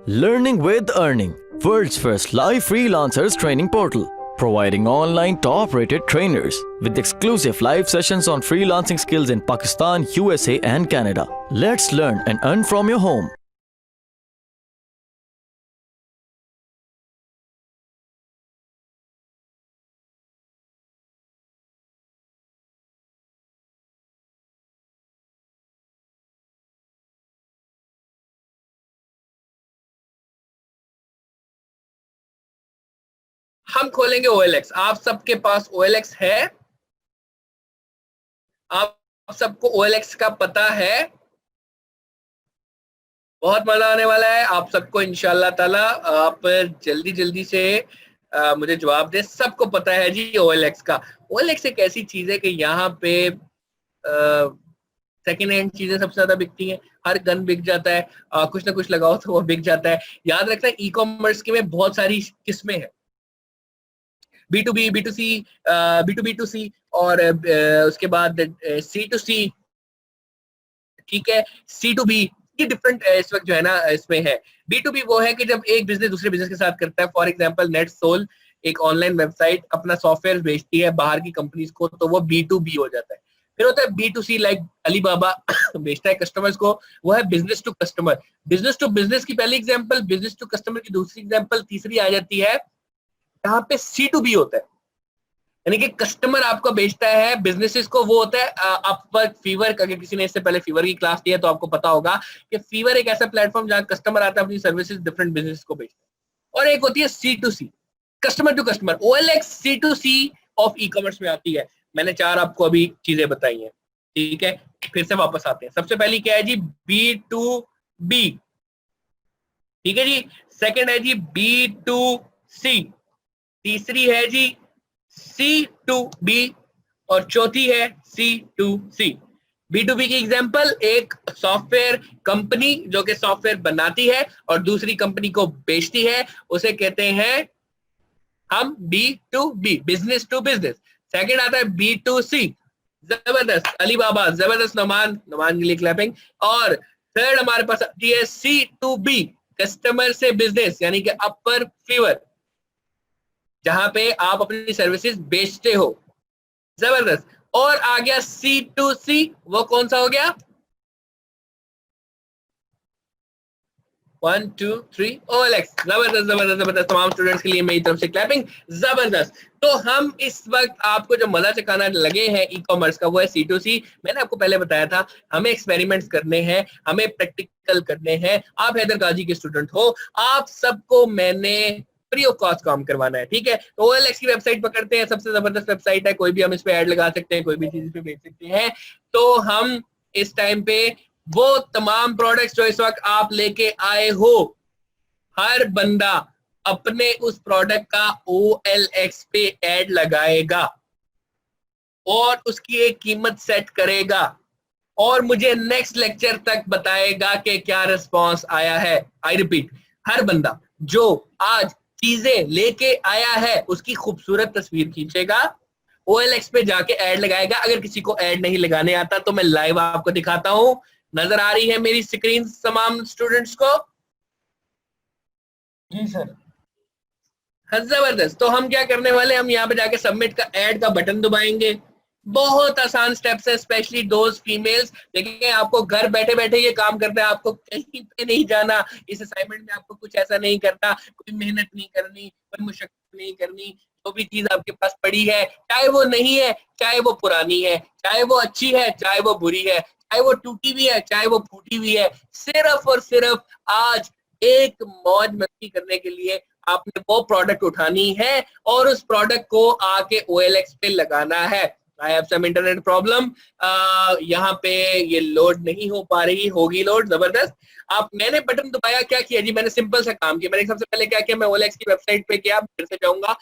Learning with Earning, world's first live freelancers training portal, providing online top-rated trainers with exclusive live sessions on freelancing skills in Pakistan, USA and Canada. Let's learn and earn from your home. हम खोलेंगे OLX। आप सबके पास OLX है? आप सबको OLX का पता है? बहुत मजा आने वाला है आप सबको इंशाल्लाह ताला। आप जल्दी जल्दी से मुझे जवाब दे। सबको पता है जी OLX का। OLX एक ऐसी चीज है कि यहाँ पे सेकेंड हैंड चीजें सबसे ज्यादा बिकती हैं। हर गन बिक जाता है, कुछ ना कुछ लगाओ तो वो बिक जाता है। याद रखना ई कॉमर्स की में बहुत सारी किस्में हैं, B2B, B2C, B2B2C और उसके बाद C2C, ठीक है, C2B, ये डिफरेंट इस वक्त जो है ना इसमें है। B2B वो है कि जब एक बिजनेस दूसरे बिजनेस के साथ करता है। फॉर एग्जांपल नेटसोल एक ऑनलाइन वेबसाइट अपना सॉफ्टवेयर बेचती है बाहर की कंपनीज को, तो वो B2B हो जाता है। फिर होता है B2C, लाइक अलीबाबा बेचता है कस्टमर्स को, वो है business to customer. Business to business की पहली एग्जांपल, बिजनेस टू कस्टमर की दूसरी एग्जांपल, तीसरी आ जाती है यहाँ पे C2B होता है, यानी कि कस्टमर आपको बेचता है बिजनेसेस को। वो होता है अपवर्क, फीवर। अगर किसी ने इससे पहले फीवर की क्लास ली है तो आपको पता होगा कि फीवर एक ऐसा प्लेटफॉर्म जहां कस्टमर आता है अपनी सर्विसेज डिफरेंट बिजनेस को बेचता है। और एक होती है C2C, customer to customer. OLX C2C of e commerce में आती है। मैंने 4 आपको अभी चीजें बताई हैं, ठीक है। फिर से वापस आते हैं। सबसे पहली क्या है जी? B2B, ठीक है जी। सेकेंड है जी B2C, तीसरी है जी C2B और चौथी है C2C। B2B की एग्जांपल, एक सॉफ्टवेयर कंपनी जो कि सॉफ्टवेयर बनाती है और दूसरी कंपनी को बेचती है, उसे कहते हैं हम B2B, business to business. Second आता है B2C, जबरदस्त अलीबाबा, जबरदस्त नमान के लिए क्लैपिंग। और थर्ड हमारे पास आती है C2B, कस्टमर से बिजनेस, यानी कि अपर फीवर, जहां पे आप अपनी सर्विसेज बेचते हो। जबरदस्त। और आ गया C2C, वो कौन सा हो गया? 1 2 3 OLX। जबरदस्त जबरदस्त जबरदस्त। तमाम स्टूडेंट्स के लिए मेरी तरफ से क्लैपिंग। जबरदस्त। तो हम इस वक्त आपको जो मजा चखाना लगे हैं ई कॉमर्स का, वो है C2C। मैंने आपको पहले बताया था हमें एक्सपेरिमेंट्स करने हैं, हमें प्रैक्टिकल करने हैं। आप हैदर गाजी के स्टूडेंट हो, आप सबको मैंने फ्री ऑफ कॉस्ट काम करवाना है, ठीक है। तो OLX की वेबसाइट पकड़ते हैं, सबसे जबरदस्त वेबसाइट है। कोई भी हम इस पे ऐड लगा सकते हैं, कोई भी चीज पे बेच सकते हैं। तो हम इस टाइम पे वो तमाम प्रोडक्ट्स जो इस वक्त आप लेके आए हो, हर बंदा अपने उस प्रोडक्ट का OLX पे ऐड लगाएगा और उसकी एक कीमत सेट करेगा और मुझे नेक्स्ट लेक्चर तक बताएगा कि क्या रिस्पांस आया है। आई रिपीट, हर बंदा जो आज चीजें लेके आया है उसकी खूबसूरत तस्वीर खींचेगा, OLX पे जाके ऐड लगाएगा। अगर किसी को ऐड नहीं लगाने आता तो मैं लाइव आपको दिखाता हूं। नजर आ रही है मेरी स्क्रीन तमाम स्टूडेंट्स को? जी सर। हाँ, जबरदस्त। तो हम क्या करने वाले, हम यहाँ पे जाके सबमिट का ऐड का बटन दबाएंगे। बहुत आसान स्टेप्स है, स्पेशली दोज फीमेल्स। देखिए आपको घर बैठे बैठे ये काम करना है, आपको कहीं पे नहीं जाना। इस असाइनमेंट में आपको कुछ ऐसा नहीं करना, कोई मेहनत नहीं करनी, कोई मुशक्कत नहीं करनी। जो भी चीज आपके पास पड़ी है, चाहे वो नहीं है, चाहे वो पुरानी है, चाहे वो अच्छी है, चाहे वो बुरी है, चाहे वो टूटी हुई है, चाहे वो फूटी हुई है, सिर्फ और सिर्फ आज एक मौज मस्ती करने के लिए आपने वो प्रोडक्ट उठानी है और उस प्रोडक्ट को आके OLX पे लगाना है। I have some internet problem, यहाँ पे ये लोड नहीं हो पा रही, होगी लोड। जबरदस्त। आप मैंने बटन दबाया, क्या किया जी? मैंने सिंपल सा काम किया। मैंने सबसे पहले क्या किया, मैं OLX की वेबसाइट पे गया, फिर से जाऊंगा।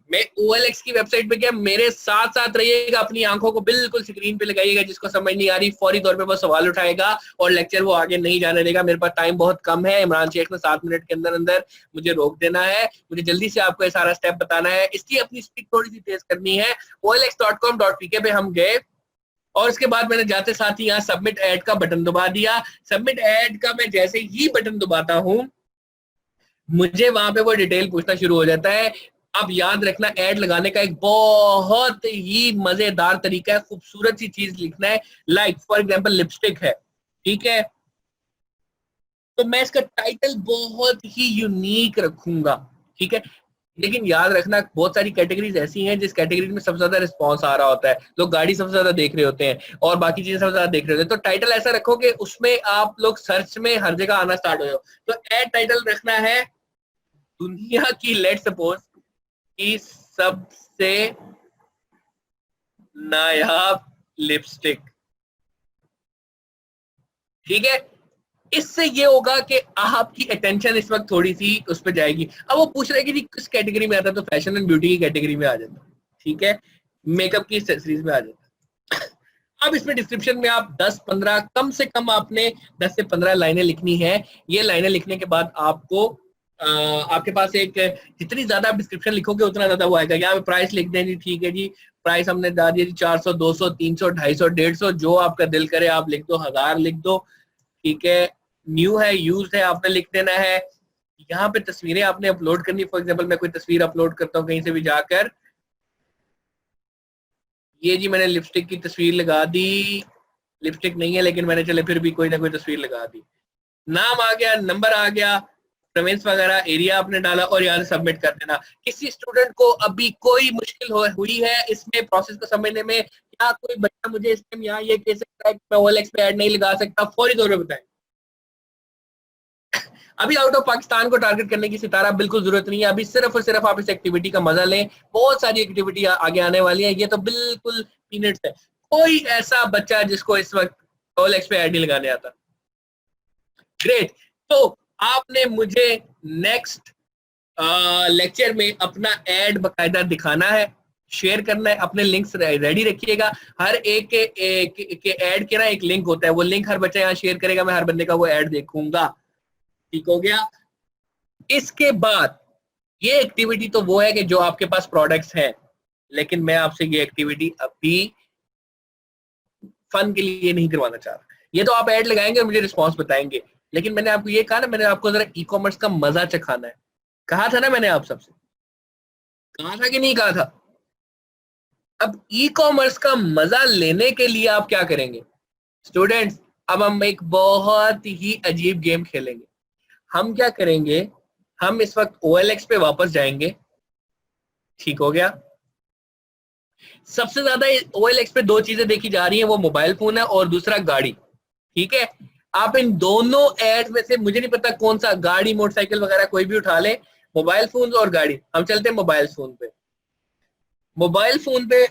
मैं OLX की वेबसाइट पे गया, मेरे साथ साथ रहिएगा, अपनी आंखों को बिल्कुल स्क्रीन पे लगाइएगा। जिसको समझ नहीं आ रही फौरी तौर पे वो सवाल उठाएगा और लेक्चर वो आगे नहीं जाने देगा। मेरे पास टाइम बहुत कम है, इमरान शेख ने 7 मिनट के अंदर अंदर मुझे रोक देना है। मुझे जल्दी से आपको ये सारा स्टेप बताना है, इसलिए अपनी स्पीड थोड़ी सी तेज करनी है। OLX.com.pk पे हम गए और उसके बाद मैंने जाते साथ ही यहाँ सबमिट ऐड का बटन दबा दिया। सबमिट ऐड का मैं जैसे ही बटन दबाता हूँ मुझे वहां पे वो डिटेल पूछना शुरू हो जाता है। अब याद रखना, एड लगाने का एक बहुत ही मजेदार तरीका है, खूबसूरत सी चीज लिखना है। लाइक फॉर एग्जांपल लिपस्टिक है, ठीक है, तो मैं इसका टाइटल बहुत ही यूनिक रखूंगा, ठीक है। लेकिन याद रखना, बहुत सारी कैटेगरीज ऐसी हैं जिस कैटेगरी में सबसे ज्यादा रिस्पॉन्स आ रहा होता है, लोग गाड़ी सबसे ज्यादा देख रहे होते हैं और बाकी चीजें सबसे ज्यादा देख रहे होते हैं, तो टाइटल ऐसा रखो कि उसमें आप लोग सर्च में हर जगह आना स्टार्ट हो जाओ। तो एड टाइटल रखना है दुनिया की, लेट सपोज की सबसे नायाब लिपस्टिक, ठीक है। इससे ये होगा कि आपकी अटेंशन इस वक्त थोड़ी सी उस पर जाएगी। अब वो पूछ रहे कि जी किस कैटेगरी में आता है, तो फैशन एंड ब्यूटी की कैटेगरी में आ जाता है, ठीक है, मेकअप की एक्सेसरीज में आ जाता है। अब इसमें डिस्क्रिप्शन में आप 10-15, कम से कम आपने 10 से 15 लाइनें लिखनी है। ये लाइनें लिखने के बाद आपको आपके पास एक, जितनी ज्यादा आप डिस्क्रिप्शन लिखोगे उतना ज्यादा वो आएगा। यहाँ पे प्राइस लिख दें जी, ठीक है जी, प्राइस हमने डाल दिया जी 400, 200, 300, 250, 150, जो आपका दिल करे आप लिख दो, 1000 लिख दो, ठीक है। न्यू है, यूज्ड है, आपने लिख देना है। यहाँ पे तस्वीरें आपने अपलोड करनी, फॉर एग्जांपल मैं कोई तस्वीर अपलोड करता हूँ कहीं से भी जाकर, ये जी मैंने लिपस्टिक की तस्वीर लगा दी, लिपस्टिक नहीं है लेकिन मैंने चले फिर भी कोई ना कोई तस्वीर लगा दी, नाम आ गया, नंबर आ गया, प्रेफरेंस वगैरह, एरिया आपने डाला और यहाँ से सबमिट कर देना। किसी स्टूडेंट को अभी कोई मुश्किल हुई है इसमें प्रोसेस को समझने में, या कोई बच्चा मुझे इस टाइम यहाँ ये कह सकता है कि मैं OLX पे ऐड नहीं लगा सकता, फौरी तौर पर बताएं। अभी आउट ऑफ पाकिस्तान को टारगेट करने की सितारा बिल्कुल जरूरत नहीं है, अभी सिर्फ और सिर्फ आप इस एक्टिविटी का मजा लें। बहुत सारी एक्टिविटी आगे आने वाली है, ये तो बिल्कुल पीनट्स है। कोई ऐसा बच्चा जिसको इस वक्त OLX पे ऐड नहीं लगाने आता? ग्रेट। तो आपने मुझे नेक्स्ट लेक्चर में अपना ऐड बकायदा दिखाना है, शेयर करना है, अपने लिंक्स रेडी रखिएगा। हर एक के ऐड के ना एक लिंक होता है, वो लिंक हर बच्चा यहाँ शेयर करेगा, मैं हर बंदे का वो ऐड देखूंगा, ठीक हो गया। इसके बाद ये एक्टिविटी तो वो है कि जो आपके पास प्रोडक्ट्स हैं, लेकिन मैं आपसे ये एक्टिविटी अभी फन के लिए नहीं करवाना चाह रहा। ये तो आप ऐड लगाएंगे और मुझे रिस्पॉन्स बताएंगे, लेकिन मैंने आपको ये कहा ना, मैंने आपको जरा ई कॉमर्स का मजा चखाना है। कहा था ना मैंने, आप सबसे कहा था कि नहीं कहा था? अब ई कॉमर्स का मजा लेने के लिए आप क्या करेंगे स्टूडेंट्स? अब हम एक बहुत ही अजीब गेम खेलेंगे। हम क्या करेंगे, हम इस वक्त OLX पे वापस जाएंगे, ठीक हो गया। सबसे ज्यादा OLX पे दो चीजें देखी जा रही हैं, वो मोबाइल फोन है और दूसरा गाड़ी, ठीक है। आप इन दोनों एड में से, मुझे नहीं पता कौन सा, गाड़ी, मोटरसाइकिल वगैरह कोई भी उठा ले, मोबाइल फोन और गाड़ी, हम चलते हैं मोबाइल फोन पे। मोबाइल फोन पे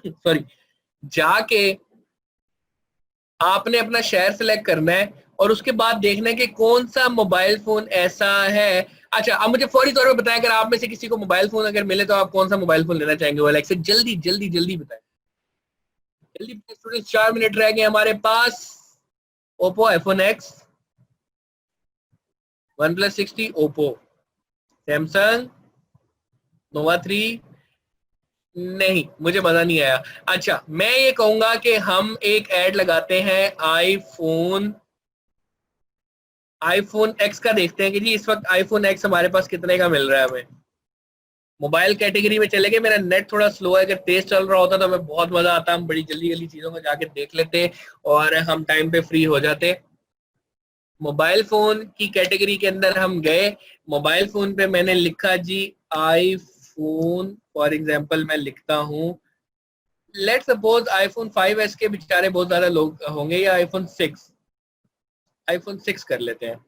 सॉरी, जाके आपने अपना शहर सेलेक्ट करना है और उसके बाद देखना है कि कौन सा मोबाइल फोन ऐसा है। अच्छा, अब मुझे फौरी तौर पे बताएं, अगर आप में से किसी को मोबाइल फोन अगर मिले तो आप कौन सा मोबाइल फोन लेना चाहेंगे OLX से? जल्दी जल्दी जल्दी बताएं, जल्दी स्टूडेंट्स, 4 मिनट रह गए हमारे पास। Oppo iPhone X, OnePlus 60, Oppo, Samsung, Nova 3, नहीं मुझे मजा नहीं आया। अच्छा, मैं ये कहूंगा कि हम एक ऐड लगाते हैं आईफोन X का, देखते हैं कि जी इस वक्त iPhone X हमारे पास कितने का मिल रहा है हमें। मोबाइल कैटेगरी में चले गए, मेरा नेट थोड़ा स्लो है, अगर तेज चल रहा होता तो हमें बहुत मजा आता, हम बड़ी जल्दी जल्दी चीजों को जाके देख लेते और हम टाइम पे फ्री हो जाते। मोबाइल फोन की कैटेगरी के अंदर हम गए, मोबाइल फोन पे मैंने लिखा जी आईफोन, फॉर एग्जांपल मैं लिखता हूं, लेट्स सपोज iPhone 5s के बेचारे बहुत ज्यादा लोग होंगे, या आईफोन 6 कर लेते हैं।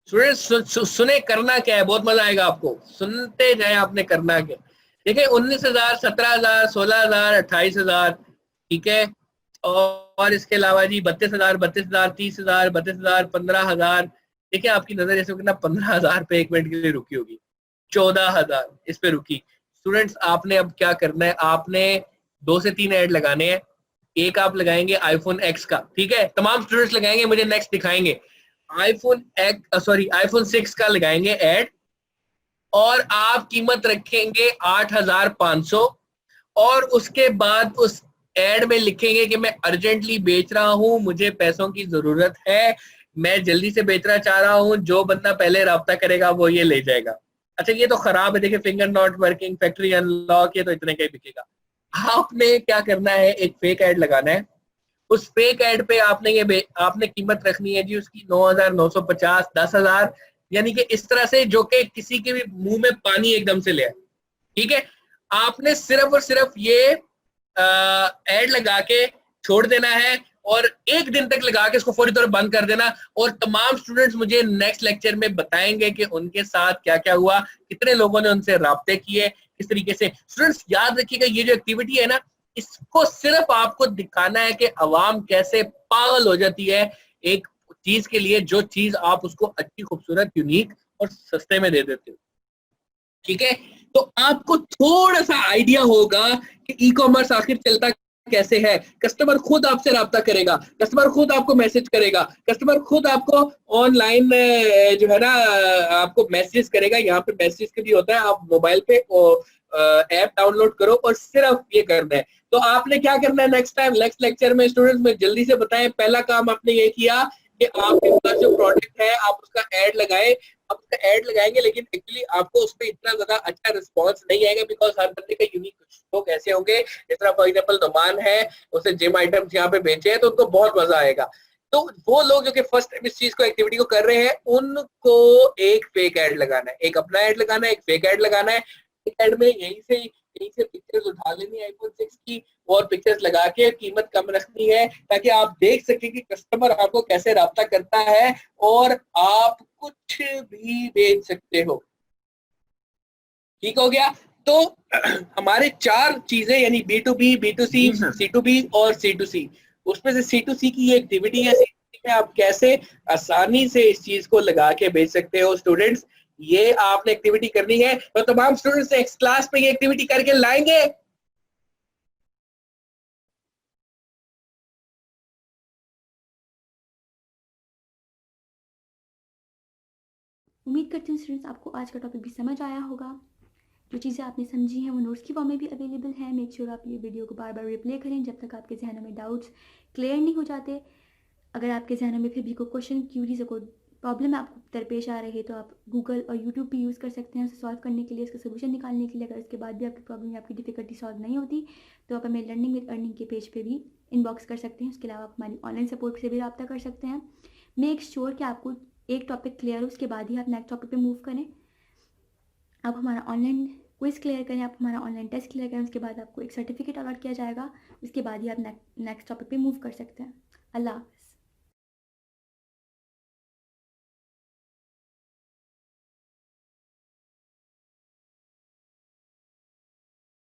सुने, करना क्या है, बहुत मजा आएगा आपको, सुनते जाए आपने करना क्या। देखिए 19,000, 17,000, 16,000, 28,000, ठीक है, और इसके अलावा जी 32,000, 32,000, 30,000, 32,000, 15,000। देखिए आपकी नजर ऐसे कितना 15,000 पे एक मिनट के लिए रुकी होगी, 14,000 इस पे रुकी। स्टूडेंट्स आपने अब क्या करना है, आपने 2 से 3 ऐड लगाने हैं। एक आप लगाएंगे iPhone X का, ठीक है, तमाम स्टूडेंट्स लगाएंगे, मुझे नेक्स्ट दिखाएंगे। आईफोन 6 का लगाएंगे ऐड, और आप कीमत रखेंगे 8,500, और उसके बाद उस एड में लिखेंगे कि मैं अर्जेंटली बेच रहा हूं, मुझे पैसों की जरूरत है, मैं जल्दी से बेचना चाह रहा हूँ, जो बंदा पहले राब्ता करेगा वो ये ले जाएगा। अच्छा ये तो खराब है, देखिए finger not working, factory unlock, ये तो इतने का ही बिकेगा। आपने क्या करना है, एक फेक ऐड लगाना है। उस फेक ऐड पे आपने कीमत रखनी है जी उसकी 9,950, 10,000, यानी कि इस तरह से जो कि किसी के भी मुंह में पानी एकदम से ले आए। ठीक है, आपने सिर्फ और सिर्फ ये ऐड लगा के छोड़ देना है और एक दिन तक लगा के इसको फौरी तौर पर बंद कर देना। और तमाम स्टूडेंट्स मुझे नेक्स्ट लेक्चर में बताएंगे कि उनके साथ क्या क्या हुआ, कितने लोगों ने उनसे राब्ते किए, किस तरीके से। स्टूडेंट्स याद रखिएगा, ये जो एक्टिविटी है ना, इसको सिर्फ आपको दिखाना है कि अवाम कैसे पागल हो जाती है एक चीज के लिए, जो चीज आप उसको अच्छी, खूबसूरत, यूनिक और सस्ते में दे देते हो। ठीक है, तो आपको थोड़ा सा आइडिया होगा कि ई कॉमर्स आखिर चलता कैसे है। कस्टमर खुद आपसे राब्ता करेगा, कस्टमर खुद आपको मैसेज करेगा, कस्टमर खुद आपको ऑनलाइन जो है ना आपको मैसेज करेगा। यहाँ पे मैसेज के भी होता है, आप मोबाइल पे ऐप डाउनलोड करो और सिर्फ ये करना है। तो आपने क्या करना है, नेक्स्ट लेक्चर में स्टूडेंट्स में जल्दी से बताएं। पहला काम आपने ये किया कि आपके पास जो प्रोडक्ट है आप उसका ऐड लगाए। आप उसका ऐड लगाएंगे, लेकिन एक्चुअली आपको उस पर इतना ज्यादा अच्छा रिस्पॉन्स नहीं आएगा, बिकॉज हर बंदे का यूनिक लोग ऐसे होंगे। जिस तरह फॉर एग्जाम्पल नुमान है, उसे जिम आइटम्स यहाँ पे बेचे हैं तो उनको बहुत मजा आएगा। तो वो लोग जो कि फर्स्ट टाइम इस चीज को, एक्टिविटी को कर रहे हैं, उनको एक फेक ऐड लगाना है, एक अपना ऐड लगाना है, एक फेक ऐड लगाना है। ऐड में यहीं से पिक्चर्स उठा लेनी है iPhone 6 की और पिक्चर्स लगा के कीमत कम रखनी है, ताकि आप देख सकें कि कस्टमर आपको कैसे राब्ता करता है और आप कुछ भी बेच सकते हो। ठीक हो गया। तो हमारे 4 चीजें यानी B2B, B2C, C2B और C2C। उसमें से C2C की ये एक्टिविटी है, C2C में आप कैसे आसानी से इस चीज को लगा के बेच सकते हो। स्टूडेंट्स ये आपने एक्टिविटी करनी है, तो तमाम स्टूडेंट्स नेक्स्ट क्लास पे ये एक्टिविटी करके लाएंगे। उम्मीद करती हूँ स्टूडेंट्स आपको आज का टॉपिक भी समझ आया होगा। जो चीज़ें आपने समझी हैं वो नोट्स की फॉर्म में भी अवेलेबल है। मेक श्योर आप ये वीडियो को बार बार रिप्ले करें जब तक आपके जहनों में डाउट्स क्लियर नहीं हो जाते। अगर आपके जहनों में फिर भी कोई क्वेश्चन, क्यूरीज या कोई प्रॉब्लम आपको दरपेश आ रही है तो आप गूगल और यूट्यूब भी यूज़ कर सकते हैं उसे सॉल्व करने के लिए, इसका सोल्यूशन निकालने के लिए। अगर इसके बाद भी आपकी प्रॉब्लम या आपकी डिफिकल्टी सॉल्व नहीं होती तो आप हमें लर्निंग विद अर्निंग के पेज पे भी इनबॉक्स कर सकते हैं। उसके अलावा आप हमारी ऑनलाइन सपोर्ट से भी रब्ता कर सकते हैं। मेक श्योर कि आपको एक टॉपिक क्लियर हो, उसके बाद ही आप नेक्स्ट टॉपिक पे मूव करें। आप हमारा ऑनलाइन क्विज क्लियर करें, आप हमारा ऑनलाइन टेस्ट क्लियर करें, उसके बाद आपको एक सर्टिफिकेट अलॉट किया जाएगा। उसके बाद ही आप नेक्स्ट टॉपिक पे मूव कर सकते हैं। अल्लाह हाफ़िज़।